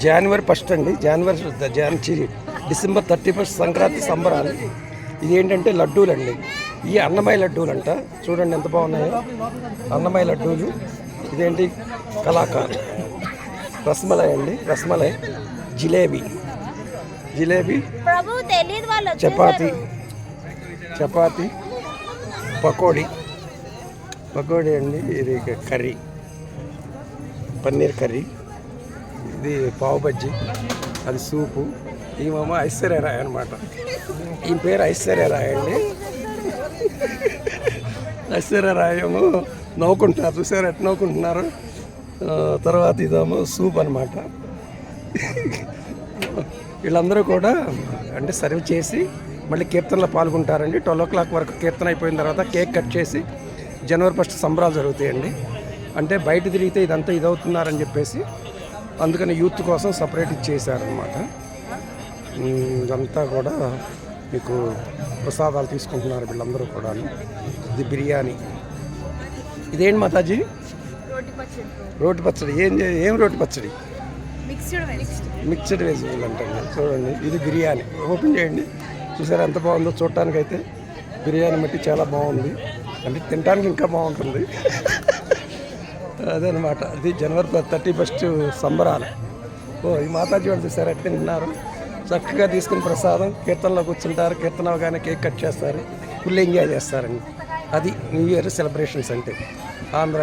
జనవరి 1 అండి. డిసెంబర్ 31 సంక్రాంతి సంబరాలు. ఇదేంటంటే లడ్డూలు అండి. ఈ అన్నమయ్య లడ్డూలు అంట. చూడండి ఎంత బాగున్నాయో అన్నమయ్య లడ్డూలు. ఇదేంటి కలాకార్, రస్మలై అండి, రస్మలై, జిలేబీ, చపాతి, పకోడీ అండి. ఇది కర్రీ, పన్నీర్ కర్రీ. ఇది పావు బజ్జీ, అది సూపు. ఈమెమో ఐశ్వర్యరాయ్ అనమాట. ఈ పేరు ఐశ్వర్యరాయ్ అండి. ఐశ్వర్యరాయ్ ఏమో నవ్వుకుంటున్నారు, చూసారు ఎట్లా నవ్వుకుంటున్నారు. తర్వాత ఇదేమో సూప్ అనమాట. వీళ్ళందరూ కూడా అంటే సర్వ్ చేసి మళ్ళీ కీర్తనలో పాల్గొంటారండి. 12 o'clock వరకు కీర్తన అయిపోయిన తర్వాత కేక్ కట్ చేసి జనవరి 1 సంబరాలు జరుగుతాయండి. అంటే బయట తిరిగితే ఇదంతా ఇదవుతున్నారని చెప్పేసి అందుకని యూత్ కోసం సపరేట్ ఇచ్చేసారనమాట. ఇదంతా కూడా మీకు ప్రసాదాలు తీసుకుంటున్నారు వీళ్ళందరూ కూడా. ఇది బిర్యానీ. ఇదేంటి మాతాజీ? రోటి పచ్చడి. ఏం రోటి పచ్చడి? మిక్స్డ్ వెజిటబుల్ అంటండి. చూడండి, ఇది బిర్యానీ. ఓపెన్ చేయండి. చూసారా ఎంత బాగుందో చూడటానికైతే. బిర్యానీ మట్టి చాలా బాగుంది, అంటే తినడానికి ఇంకా బాగుంటుంది. అదనమాట. అది జనవరి 31 సంబరాలు. ఈ మాతాజీ వాళ్ళు చూసారు ఎట్లా తింటున్నారు. చక్కగా తీసుకుని ప్రసాదం కీర్తనలో కూర్చుంటారు. కీర్తన అవగానే కేక్ కట్ చేస్తారు. ఫుల్ ఎంజాయ్ చేస్తారండి. అది న్యూ ఇయర్ సెలబ్రేషన్స్ అంటే ఆంధ్ర.